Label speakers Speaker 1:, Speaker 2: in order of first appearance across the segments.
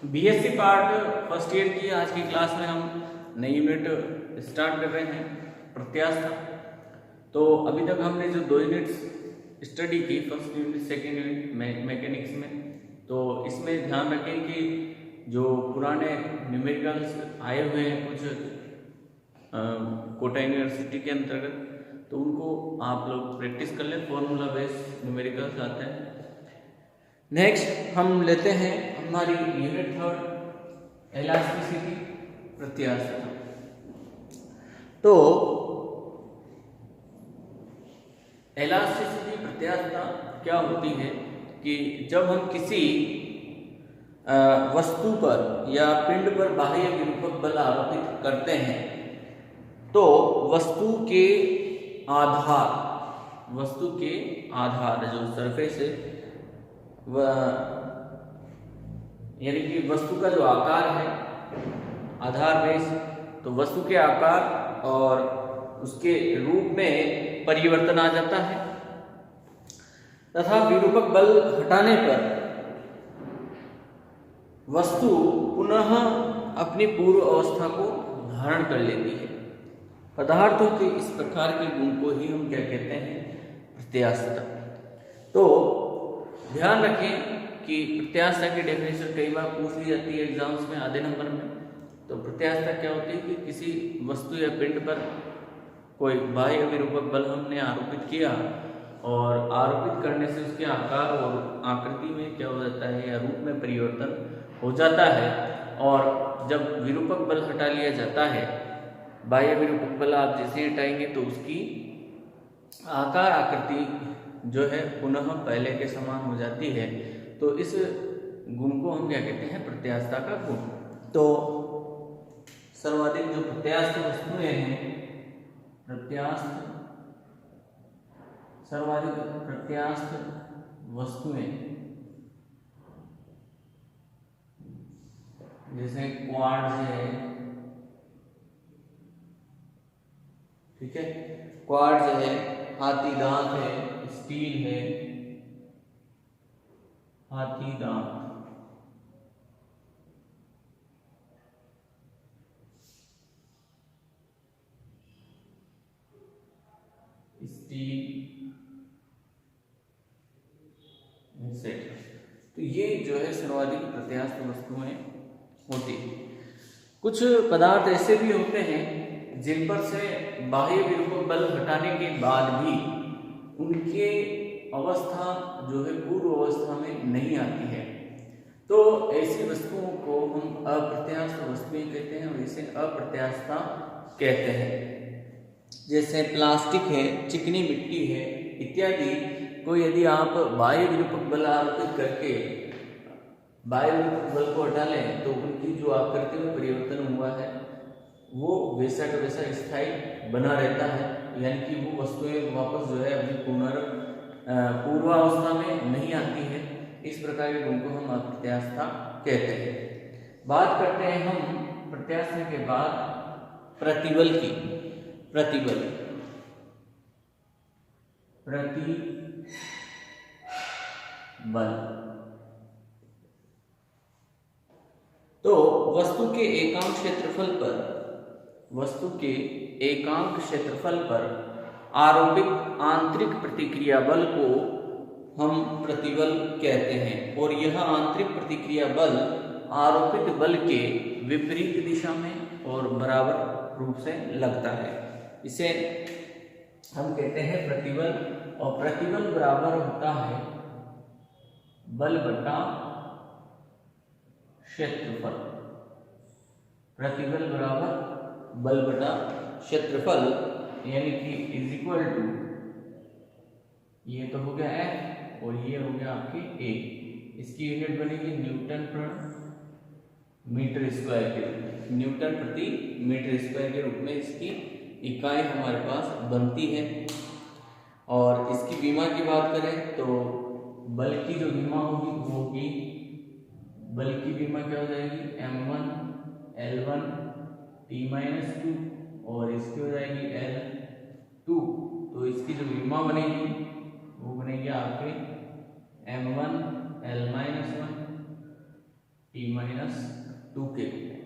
Speaker 1: BSc part first year की आज की क्लास में हम नई यूनिट स्टार्ट कर रहे हैं प्रत्यास्था। तो अभी तक हमने जो 2 यूनिट्स स्टडी की, first unit second unit mechanics में, तो इसमें ध्यान रखें कि जो पुराने न्यूमेरिकल्स आए हुए हैं कुछ कोटा यूनिवर्सिटी के अंतर्गत, तो उनको आप लोग प्रैक्टिस कर लें। फॉर्मूला बेस्ड न्यूमेरिकल्स आते हैं। नेक्स्ट हम लेते हैं हमारी यूनिट थर्ड इलास्टिसिटी प्रत्यास्था। तो इलास्टिसिटी प्रत्यास्था क्या होती है कि जब हम किसी वस्तु पर या पिंड पर बाह्य विरूपक बल आरोपित करते हैं तो वस्तु के आधार जो सरफेस है यानी कि वस्तु का जो आकार है, आधार बेस, तो वस्तु के आकार और उसके रूप में परिवर्तन आ जाता है तथा विरूपक बल हटाने पर वस्तु पुनः अपनी पूर्व अवस्था को धारण कर लेती है। पदार्थों के इस प्रकार के गुण को ही हम क्या कहते हैं? प्रत्यास्था। तो ध्यान रखें कि प्रत्यास्था की डेफिनेशन कई बार पूछ ली जाती है एग्जाम्स में आधे नंबर में। तो प्रत्यास्था क्या होती है कि किसी वस्तु या पिंड पर कोई बाह्य विरूपक बल हमने आरोपित किया और आरोपित करने से उसके आकार और आकृति में क्या हो जाता है या रूप में परिवर्तन हो जाता है, और जब विरूपक बल हटा लिया जाता है, बाह्य विरूपक बल आप जैसे हटाएंगे तो उसकी आकार आकृति जो है पुनः पहले के समान हो जाती है। तो इस गुण को हम क्या कहते हैं? प्रत्यास्था का गुण। तो सर्वाधिक जो प्रत्यास्थ वस्तुएं हैं, सर्वाधिक प्रत्यास्थ वस्तुएं जैसे क्वार्ट्ज है, ठीक है, क्वार्ट्ज है, हाथी दांत है, स्टील है, हाथी दांत, स्टील, एक्सेट्रा। तो ये जो है सर्वाधिक प्रत्यास्थ वस्तुएं होती है। कुछ पदार्थ ऐसे भी होते हैं जिन पर से बाह्य विरूपक बल हटाने के बाद भी उनके अवस्था जो है पूर्व अवस्था में नहीं आती है, तो ऐसी वस्तुओं को हम अप्रत्यास्थ वस्तुएं कहते हैं और इसे अप्रत्यास्था कहते हैं। जैसे प्लास्टिक है, चिकनी मिट्टी है इत्यादि को यदि आप बाह्य विरूपक बल आरोपित करके बाह्य विरूपक बल को हटा लें तो उनकी जो आकृति में परिवर्तन हुआ है वो वैसा का वैसा स्थायी बना रहता है, यानी कि वो वस्तुएं वापस जो है अपनी पूर्वावस्था में नहीं आती है। इस प्रकार के गुण को हम अप्रत्यास्था कहते हैं। बात करते हैं हम प्रत्यास्था के बाद प्रतिबल की। प्रतिबल तो वस्तु के एकांक क्षेत्रफल पर आरोपित आंतरिक प्रतिक्रिया बल को हम प्रतिबल कहते हैं, और यह आंतरिक प्रतिक्रिया बल आरोपित बल के विपरीत दिशा में और बराबर रूप से लगता है। इसे हम कहते हैं प्रतिबल, और प्रतिबल बराबर होता है बल बटा क्षेत्रफल। प्रतिबल बराबर बल बटा क्षेत्रफल, यानी कि इज इक्वल टू, ये तो हो गया F और ये हो गया आपकी A। इसकी यूनिट बनेगी न्यूटन प्रति मीटर स्क्वायर के रूप में, न्यूटन प्रति मीटर स्क्वायर के रूप में इसकी इकाई हमारे पास बनती है। और इसकी विमा की बात करें तो बल की जो विमा होगी वो होगी, बल की विमा क्या हो जाएगी? m1 L1 T-2 और इसकी हो जाएगी L2। तो इसकी जो विमा बनेगी वो बनेगी आपके m1 L-1 T minus two के रूप में,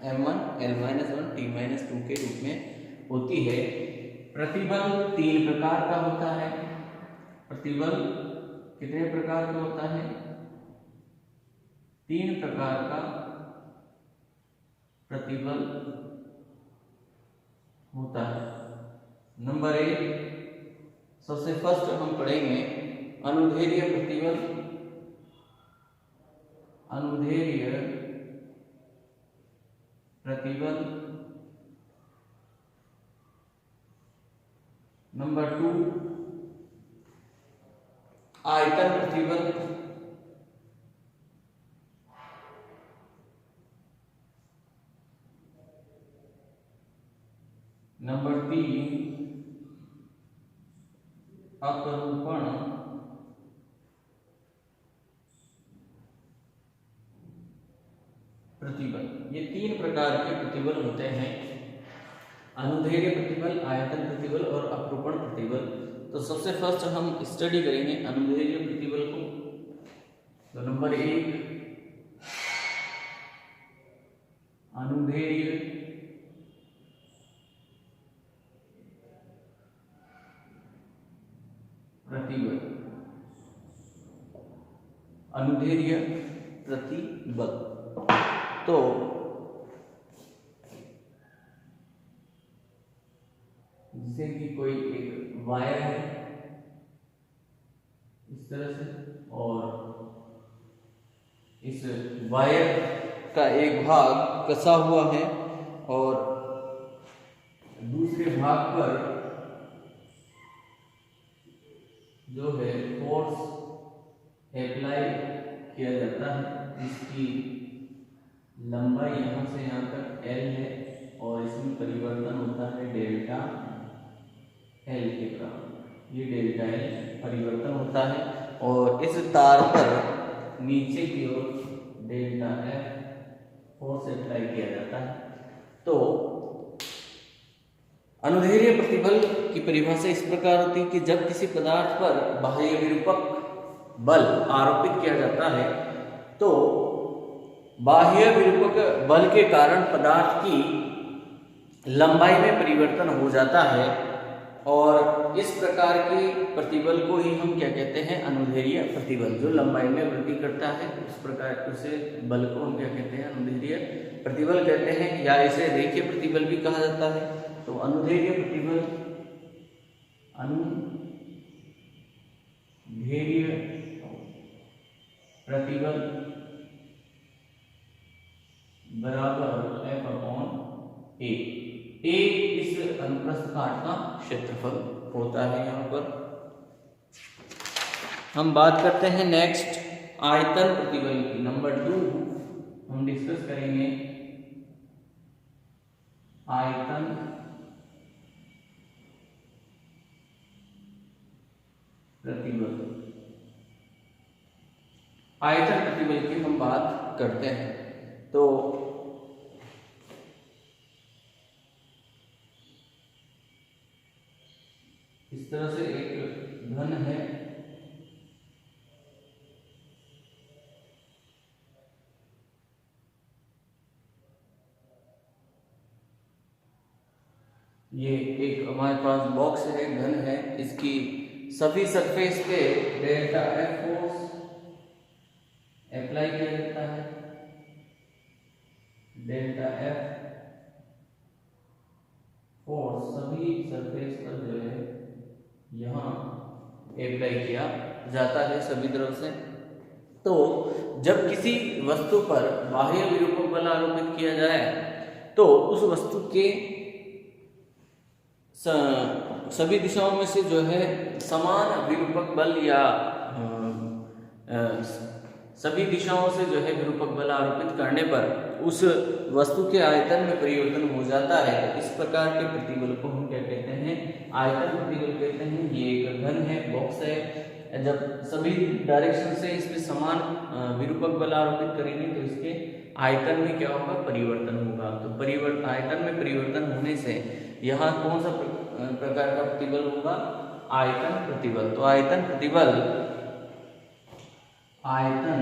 Speaker 1: m1 l-1 t minus two के रूप में होती है। प्रतिबल तीन प्रकार का होता है। प्रतिबल कितने प्रकार का होता है? तीन प्रकार का प्रतिबल होता है। नंबर एक, सबसे फर्स्ट हम पढ़ेंगे अनुदैर्ध्य प्रतिबल। अनुदैर्ध्य प्रतिबल। नंबर टू, आयतन प्रतिबल। नंबर तीन, अपरूपण प्रतिबल। ये तीन प्रकार के प्रतिबल होते हैं, अनुदैर्ध्य प्रतिबल, आयतन प्रतिबल और अपरूपण प्रतिबल। तो सबसे फर्स्ट हम स्टडी करेंगे अनुदैर्ध्य प्रतिबल को। तो नंबर एक, अनुदैर्ध्य प्रतिबल। अनुदैर्ध्य प्रतिबल तो जैसे कि कोई एक वायर है इस तरह से, और इस वायर का एक भाग कसा हुआ है और दूसरे भाग पर जो है फोर्स अप्लाई किया जाता है। इसकी लंबाई यहाँ से यहाँ तक L है और इसमें परिवर्तन होता है डेल्टा L के बराबर। ये डेल्टा L परिवर्तन होता है और इस तार पर नीचे की ओर डेल्टा F फोर्स अप्लाई किया जाता है। तो अनुदैर्ध्य प्रतिबल की परिभाषा इस प्रकार होती है कि जब किसी पदार्थ पर बाह्य विरूपक बल आरोपित किया जाता है तो बाह्य विरूपक बल के कारण पदार्थ की लंबाई में परिवर्तन हो जाता है और इस प्रकार के प्रतिबल को ही हम क्या कहते हैं? अनुदैर्ध्य प्रतिबल। जो लंबाई में वृद्धि करता है उस प्रकार उसे बल को हम क्या कहते हैं? अनुदैर्ध्य प्रतिबल कहते हैं, या इसे रेखीय प्रतिबल भी कहा जाता है। तो अनुदैर्ध्य प्रतिबल, अनुदैर्ध्य प्रतिबल बराबर F/A। A इस अनुप्रस्थ काट का क्षेत्रफल होता है। यहाँ पर हम बात करते हैं नेक्स्ट आयतन प्रतिबल की। नंबर 2 हम डिस्कस करेंगे आयतन प्रतिबल। आयतन प्रतिबल की हम बात करते हैं। तो इस तरह से एक घन है, ये एक हमारे पास बॉक्स है, घन है, इसकी सभी सरफेस पे डेल्टा F फोर्स अप्लाई किया जाता है। डेल्टा F फोर्स सभी सरफेस पर जो है यहाँ अप्लाई किया जाता है सभी तरफ से। तो जब किसी वस्तु पर बाह्य विरूपक बल आरोपित किया जाए तो उस वस्तु के सभी दिशाओं में से जो है समान विरूपक बल या सभी दिशाओं से जो है विरूपक बल आरोपित करने पर उस वस्तु के आयतन में परिवर्तन हो जाता है। तो इस प्रकार के प्रतिबल को हम क्या कहते हैं? आयतन प्रतिबल कहते हैं। ये एक घन है, बॉक्स है, जब सभी डायरेक्शन से इस पे समान विरूपक बल आरोपित करेंगे तो इसके आयतन में क्या होगा? परिवर्तन होगा। तो आयतन में परिवर्तन होने से यहाँ कौन सा प्रकार का प्रतिबल होगा? आयतन प्रतिबल। तो आयतन प्रतिबल, आयतन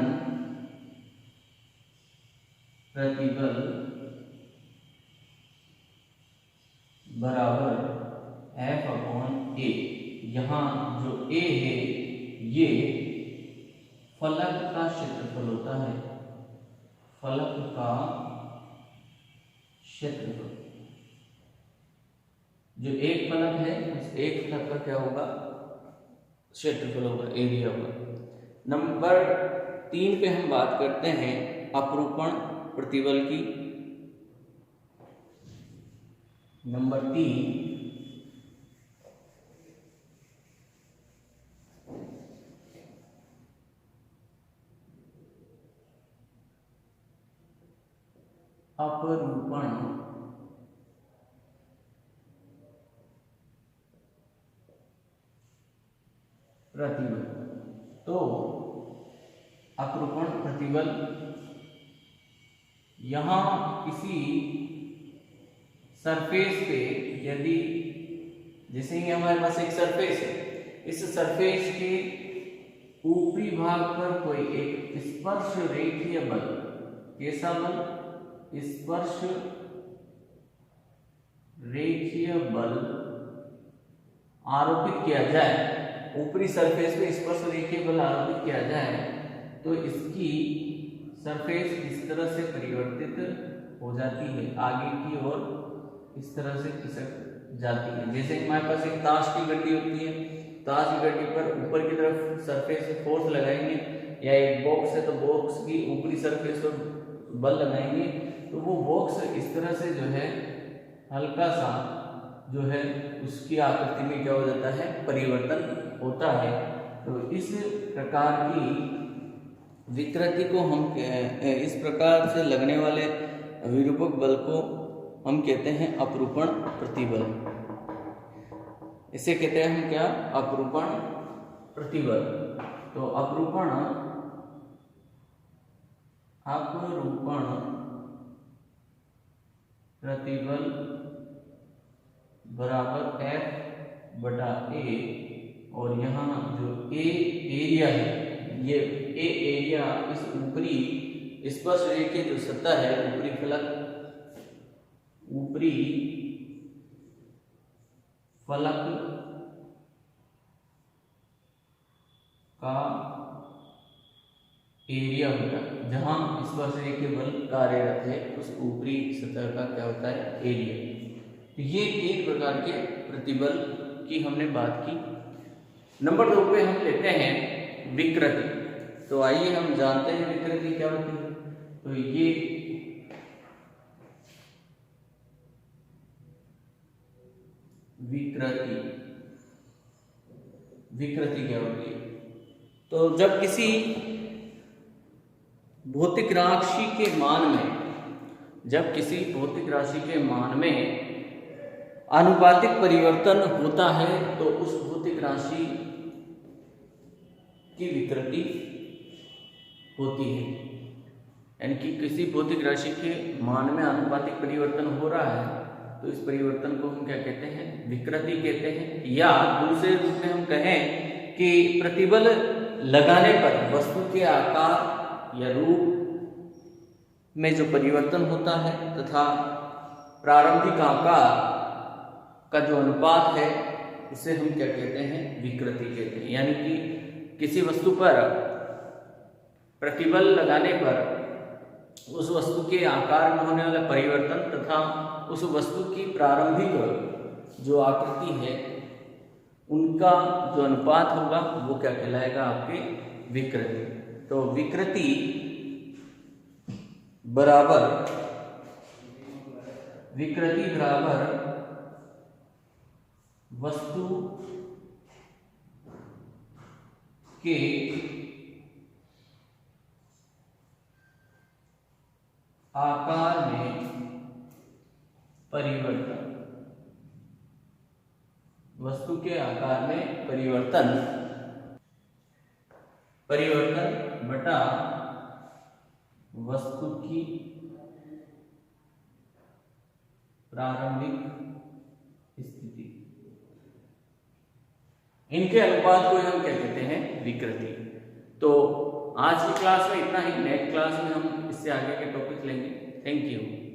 Speaker 1: प्रतिबल बराबर F/A। यहाँ जो A है ये फलक का क्षेत्रफल होता है, फलक का क्षेत्रफल। जो एक फलक है उस एक फलक का क्या होगा, क्षेत्रफल होगा, एरिया होगा। नंबर 3 पे हम बात करते हैं अपरूपण प्रतिबल की। नंबर 3 अपरूपण प्रतिबल। तो अपरूपण प्रतिबल यहां किसी सरफेस पे यदि, जैसे कि हमारे पास एक सरफेस है, इस सरफेस के ऊपरी भाग पर कोई एक स्पर्श रेखीय बल, कैसा बल, स्पर्श रेखीय बल आरोपित किया जाए, ऊपरी सरफेस पे स्पर्श रेखीय बल आरोपित किया जाए तो इसकी सरफेस इस तरह से परिवर्तित हो जाती है, आगे की ओर इस तरह से खिसक जाती है। जैसे हमारे पास एक ताश की गड्डी होती है, ताश की गड्डी पर ऊपर की तरफ सरफेस से फोर्स लगाएंगे, या एक बॉक्स है तो बॉक्स की ऊपरी सरफेस पर बल लगाएंगे तो वो बॉक्स इस तरह से जो है हल्का सा जो है उसकी आकृति में क्या हो जाता है, परिवर्तन होता है। तो इस प्रकार की विकृति को हम इस प्रकार से लगने वाले विरूपक बल को हम कहते हैं अपरूपण प्रतिबल। इसे कहते हैं हम क्या, अपरूपण प्रतिबल। तो अपरूपण प्रतिबल बराबर F/A, और यहाँ जो A एरिया है, ये A एरिया इस ऊपरी स्पर्श रेखा जो सतह है, ऊपरी फलक का एरिया होता है, जहां स्पर्श रेखीय बल कार्यरत है उस ऊपरी सतह का क्या होता है, एरिया। तो ये 3 प्रकार के प्रतिबल की हमने बात की। नंबर 2 पे हम लेते हैं विकृति। तो आइए हम जानते हैं विकृति क्या होती है। तो ये विकृति क्या होती है, तो जब किसी भौतिक राशि के मान में आनुपातिक परिवर्तन होता है तो उस भौतिक राशि की विकृति होती है। यानी कि किसी भौतिक राशि के मान में आनुपातिक परिवर्तन हो रहा है तो इस परिवर्तन को हम क्या कहते हैं, विकृति कहते हैं। या दूसरे रूप में हम कहें कि प्रतिबल लगाने पर वस्तु के आकार या रूप में जो परिवर्तन होता है तथा प्रारंभिक आकार का जो अनुपात है उसे हम क्या कहते हैं, विकृति कहते हैं। यानी कि किसी वस्तु पर प्रतिबल लगाने पर उस वस्तु के आकार में होने वाला परिवर्तन तथा उस वस्तु की प्रारंभिक जो आकृति है उनका जो अनुपात होगा वो क्या कहलाएगा, आपके विकृति। तो विकृति बराबर वस्तु के आकार में परिवर्तन, वस्तु के आकार में परिवर्तन बटा वस्तु की प्रारंभिक स्थिति, इनके अनुपात को हम क्या कहते हैं, विकृति। तो आज की क्लास में इतना ही, नेक्स्ट क्लास में हम इससे आगे के टॉपिक लेंगे। Thank you.